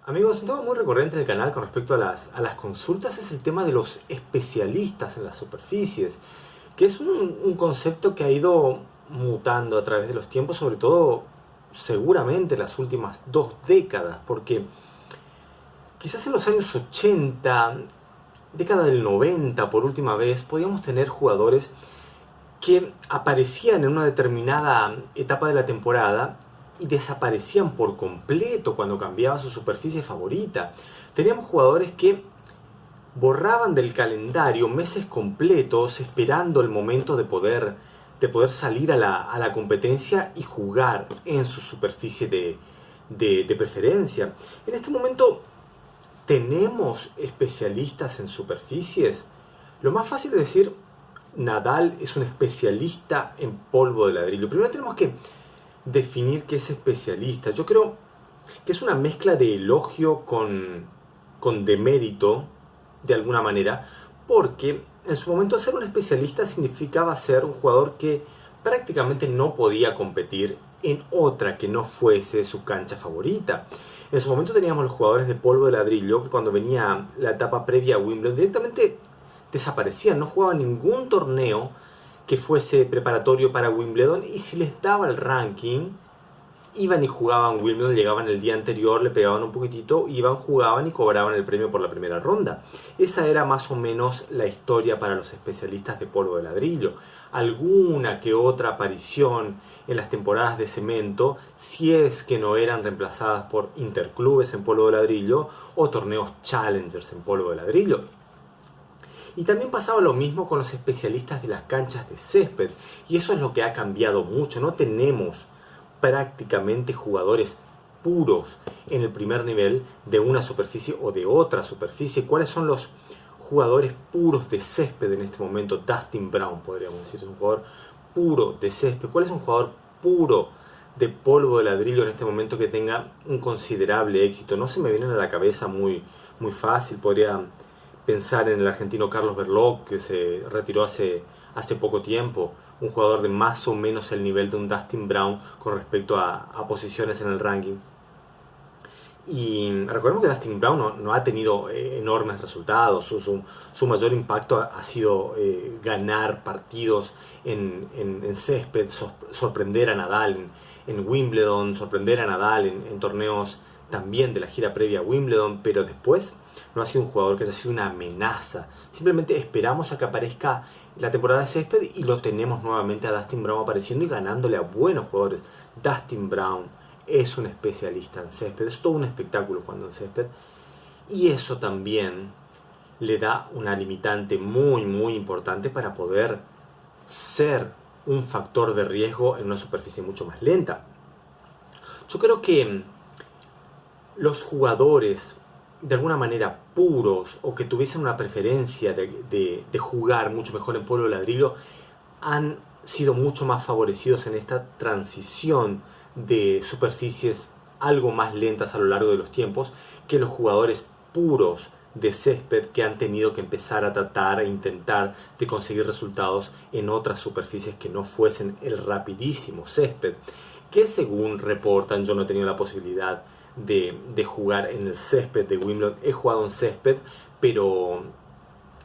Amigos, un tema muy recurrente en el canal con respecto a las consultas es el tema de los especialistas en las superficies, que es un concepto que ha ido mutando a través de los tiempos, sobre todo seguramente las últimas 2 décadas, porque quizás en los años 80, década del 90 por última vez, podíamos tener jugadores que aparecían en una determinada etapa de la temporada y desaparecían por completo cuando cambiaba su superficie favorita. Teníamos jugadores que borraban del calendario meses completos esperando el momento de poder salir a la competencia y jugar en su superficie de preferencia. En este momento tenemos especialistas en superficies. Lo más fácil de decir, Nadal es un especialista en polvo de ladrillo. Primero tenemos que definir qué es especialista. Yo creo que es una mezcla de elogio con demérito, de alguna manera, porque en su momento ser un especialista significaba ser un jugador que prácticamente no podía competir en otra que no fuese su cancha favorita. En su momento teníamos los jugadores de polvo de ladrillo que cuando venía la etapa previa a Wimbledon directamente desaparecían, no jugaban ningún torneo que fuese preparatorio para Wimbledon, y si les daba el ranking, iban y jugaban Wimbledon, llegaban el día anterior, le pegaban un poquitito, iban, jugaban y cobraban el premio por la primera ronda. Esa era más o menos la historia para los especialistas de polvo de ladrillo. Alguna que otra aparición en las temporadas de cemento, si es que no eran reemplazadas por interclubes en polvo de ladrillo o torneos challengers en polvo de ladrillo. Y también pasaba lo mismo con los especialistas de las canchas de césped, y eso es lo que ha cambiado mucho. No tenemos prácticamente jugadores puros en el primer nivel de una superficie o de otra superficie. ¿Cuáles son los jugadores puros de césped en este momento? Dustin Brown, podríamos decir, es un jugador puro de césped. ¿Cuál es un jugador puro de polvo de ladrillo en este momento que tenga un considerable éxito? No se me viene a la cabeza muy fácil. Podría pensar en el argentino Carlos Berlocq, que se retiró hace poco tiempo, un jugador de más o menos el nivel de un Dustin Brown con respecto a posiciones en el ranking. Y recordemos que Dustin Brown no ha tenido enormes resultados. Su mayor impacto ha sido ganar partidos en césped, sorprender a Nadal en Wimbledon, sorprender a Nadal en torneos también de la gira previa a Wimbledon, pero después no ha sido un jugador que haya sido una amenaza. Simplemente esperamos a que aparezca la temporada de césped y lo tenemos nuevamente a Dustin Brown apareciendo y ganándole a buenos jugadores. Dustin Brown es un especialista en césped, es todo un espectáculo jugando en césped, y eso también le da una limitante muy importante para poder ser un factor de riesgo en una superficie mucho más lenta. Yo creo que los jugadores de alguna manera puros o que tuviesen una preferencia de jugar mucho mejor en polvo de ladrillo han sido mucho más favorecidos en esta transición de superficies algo más lentas a lo largo de los tiempos que los jugadores puros de césped, que han tenido que empezar a tratar e intentar de conseguir resultados en otras superficies que no fuesen el rapidísimo césped, que según reportan, yo no he tenido la posibilidad de jugar en el césped de Wimbledon. He jugado en césped, pero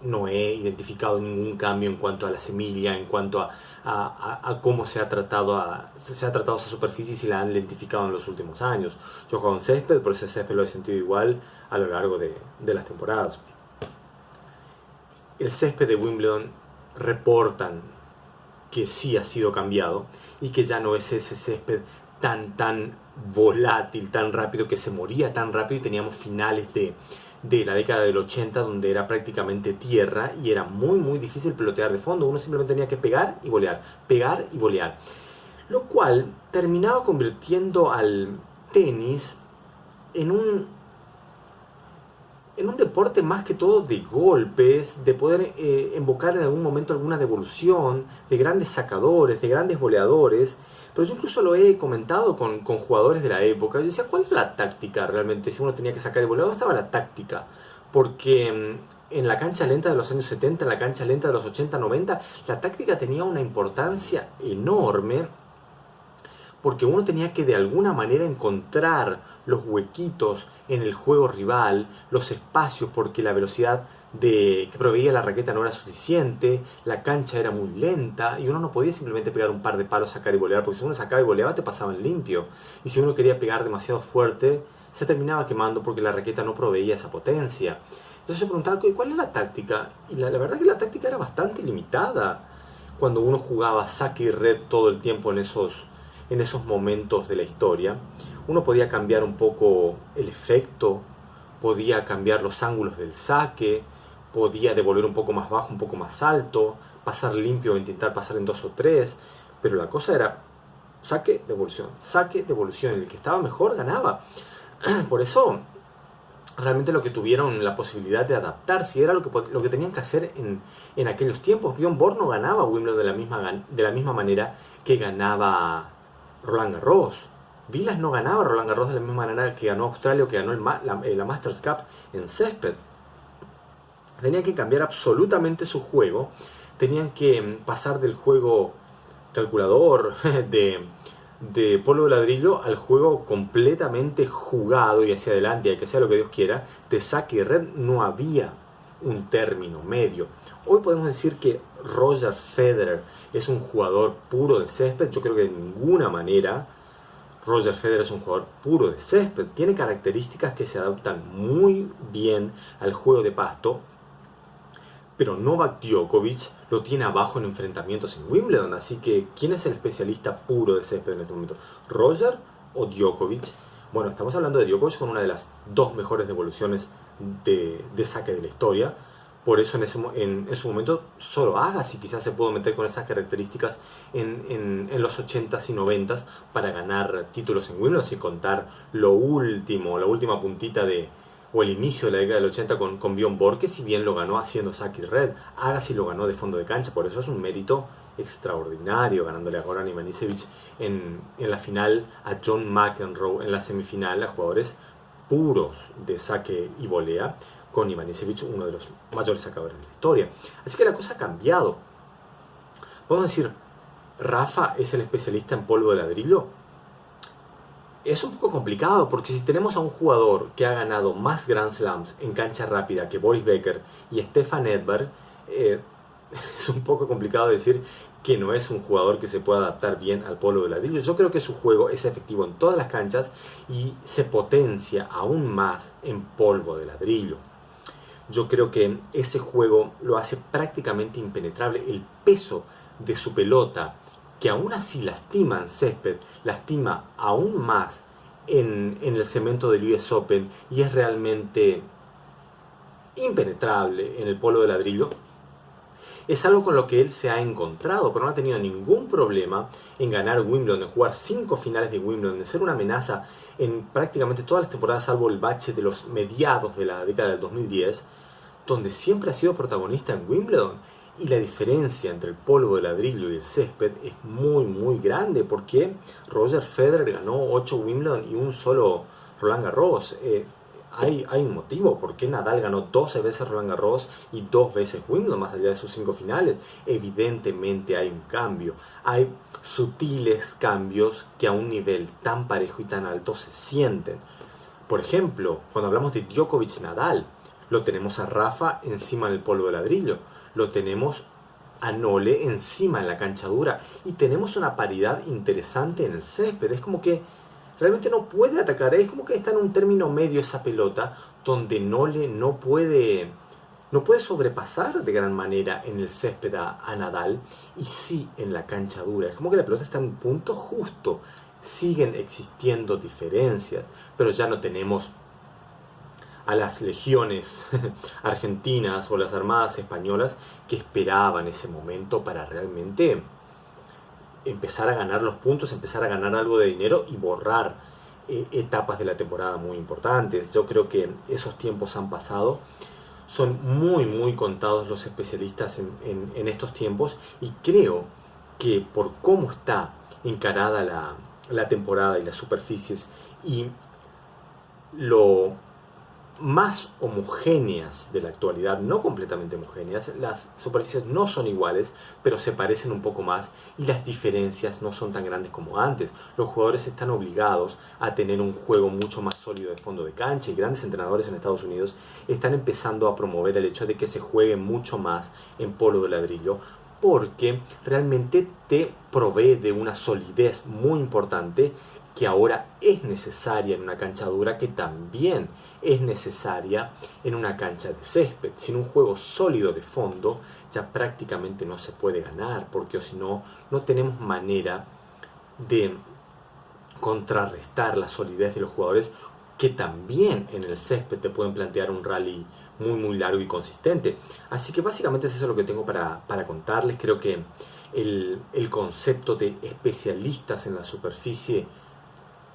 no he identificado ningún cambio en cuanto a la semilla, en cuanto a cómo se ha tratado esa superficie y si la han lentificado en los últimos años. Yo he jugado en césped, pero ese césped lo he sentido igual a lo largo de las temporadas. El césped de Wimbledon reportan que sí ha sido cambiado y que ya no es ese césped tan volátil, tan rápido, que se moría tan rápido, y teníamos finales de la década del 80 donde era prácticamente tierra y era muy difícil pelotear de fondo. Uno simplemente tenía que pegar y volear, lo cual terminaba convirtiendo al tenis en un deporte más que todo de golpes, de poder invocar en algún momento alguna devolución, de grandes sacadores, de grandes voleadores. Pero yo incluso lo he comentado con jugadores de la época. Yo decía, ¿cuál es la táctica realmente? Si uno tenía que sacar el voleador, ¿dónde estaba la táctica? Porque en la cancha lenta de los años 70, en la cancha lenta de los 80, 90, la táctica tenía una importancia enorme, porque uno tenía que de alguna manera encontrar los huequitos en el juego rival, los espacios, porque la velocidad que proveía la raqueta no era suficiente, la cancha era muy lenta y uno no podía simplemente pegar un par de palos, sacar y volear, porque si uno sacaba y voleaba te pasaban limpio. Y si uno quería pegar demasiado fuerte, se terminaba quemando porque la raqueta no proveía esa potencia. Entonces se preguntaba, ¿cuál es la táctica? Y la verdad es que la táctica era bastante limitada cuando uno jugaba saque y red todo el tiempo en esos momentos de la historia. Uno podía cambiar un poco el efecto, podía cambiar los ángulos del saque, podía devolver un poco más bajo, un poco más alto, pasar limpio o intentar pasar en 2 o 3, pero la cosa era saque, devolución, el que estaba mejor ganaba. Por eso realmente lo que tuvieron la posibilidad de adaptarse era lo que tenían que hacer en aquellos tiempos. Bjorn Borg no ganaba Wimbledon de la misma manera que ganaba Roland Garros. Vilas no ganaba Roland Garros de la misma manera que ganó Australia o que ganó la Masters Cup en césped. Tenían que cambiar absolutamente su juego. Tenían que pasar del juego calculador de polvo de ladrillo al juego completamente jugado y hacia adelante, y que sea lo que Dios quiera, de saque y red. No había un término medio. Hoy podemos decir que Roger Federer es un jugador puro de césped. Yo creo que de ninguna manera Roger Federer es un jugador puro de césped. Tiene características que se adaptan muy bien al juego de pasto, pero Novak Djokovic lo tiene abajo en enfrentamientos en Wimbledon. Así que, ¿quién es el especialista puro de césped en este momento? ¿Roger o Djokovic? Bueno, estamos hablando de Djokovic con una de las 2 mejores devoluciones de saque de la historia. Por eso en su momento solo Agassi quizás se pudo meter con esas características en los 80s y 90s para ganar títulos en Wimbledon, sin contar la última puntita o el inicio de la década del 80 con Bjorn Borg, que si bien lo ganó haciendo saque y red, Agassi lo ganó de fondo de cancha. Por eso es un mérito extraordinario, ganándole a Goran Ivanisevic en la final, a John McEnroe en la semifinal, a jugadores puros de saque y volea, con Ivanisevic uno de los mayores sacadores de la historia. Así que la cosa ha cambiado. Podemos decir, ¿Rafa es el especialista en polvo de ladrillo? Es un poco complicado, porque si tenemos a un jugador que ha ganado más Grand Slams en cancha rápida que Boris Becker y Stefan Edberg, es un poco complicado decir que no es un jugador que se pueda adaptar bien al polvo de ladrillo. Yo creo que su juego es efectivo en todas las canchas y se potencia aún más en polvo de ladrillo. Yo creo que ese juego lo hace prácticamente impenetrable. El peso de su pelota, que aún así lastima en césped, lastima aún más en el cemento del US Open y es realmente impenetrable en el polvo de ladrillo. Es algo con lo que él se ha encontrado, pero no ha tenido ningún problema en ganar Wimbledon, en jugar 5 finales de Wimbledon, en ser una amenaza en prácticamente todas las temporadas, salvo el bache de los mediados de la década del 2010, donde siempre ha sido protagonista en Wimbledon. Y la diferencia entre el polvo de ladrillo y el césped es muy muy grande, porque Roger Federer ganó 8 Wimbledon y un solo Roland Garros. Hay un motivo por qué Nadal ganó 12 veces Roland Garros y 2 veces Wimbledon, más allá de sus 5 finales. Evidentemente hay un cambio, hay sutiles cambios que a un nivel tan parejo y tan alto se sienten. Por ejemplo, cuando hablamos de Djokovic-Nadal, lo tenemos a Rafa encima del polvo de ladrillo, lo tenemos a Nole encima en la cancha dura y tenemos una paridad interesante en el césped. Es como que realmente no puede atacar, es como que está en un término medio esa pelota, donde Nole no puede sobrepasar de gran manera en el césped a Nadal, y sí en la cancha dura. Es como que la pelota está en un punto justo. Siguen existiendo diferencias, pero ya no tenemos a las legiones argentinas o las armadas españolas que esperaban ese momento para realmente empezar a ganar los puntos, empezar a ganar algo de dinero y borrar etapas de la temporada muy importantes. Yo creo que esos tiempos han pasado. Son muy muy contados los especialistas en estos tiempos, y creo que por cómo está encarada la temporada y las superficies y lo más homogéneas de la actualidad, no completamente homogéneas. Las superficies no son iguales, pero se parecen un poco más y las diferencias no son tan grandes como antes. Los jugadores están obligados a tener un juego mucho más sólido de fondo de cancha y grandes entrenadores en Estados Unidos están empezando a promover el hecho de que se juegue mucho más en polvo de ladrillo, porque realmente te provee de una solidez muy importante que ahora es necesaria en una cancha dura, que también es necesaria en una cancha de césped. Sin un juego sólido de fondo ya prácticamente no se puede ganar, porque o si no, no tenemos manera de contrarrestar la solidez de los jugadores que también en el césped te pueden plantear un rally muy largo y consistente. Así que básicamente es eso lo que tengo para contarles. Creo que el concepto de especialistas en la superficie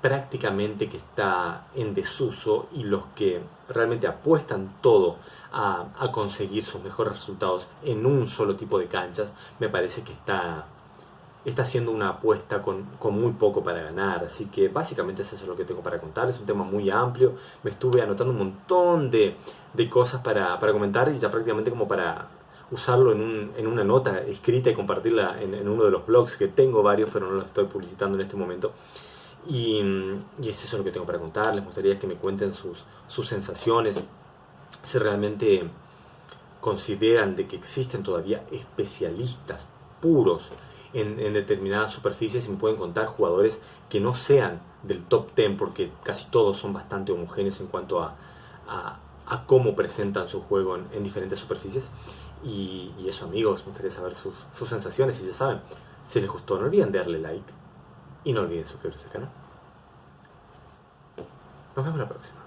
prácticamente que está en desuso, y los que realmente apuestan todo a conseguir sus mejores resultados en un solo tipo de canchas, me parece que está haciendo una apuesta con muy poco para ganar. Así que básicamente es eso lo que tengo para contar. Es un tema muy amplio, me estuve anotando un montón de cosas para comentar, y ya prácticamente como para usarlo en una nota escrita y compartirla en uno de los blogs, que tengo varios pero no los estoy publicitando en este momento. Y es eso lo que tengo para contar. Les gustaría que me cuenten sus sensaciones, si realmente consideran de que existen todavía especialistas puros en determinadas superficies, y me pueden contar jugadores que no sean del top 10, porque casi todos son bastante homogéneos en cuanto a cómo presentan su juego en diferentes superficies. Y eso, amigos, me gustaría saber sus sensaciones. Y ya saben, si les gustó, no olviden darle like y no olviden suscribirse al canal. Nos vemos la próxima.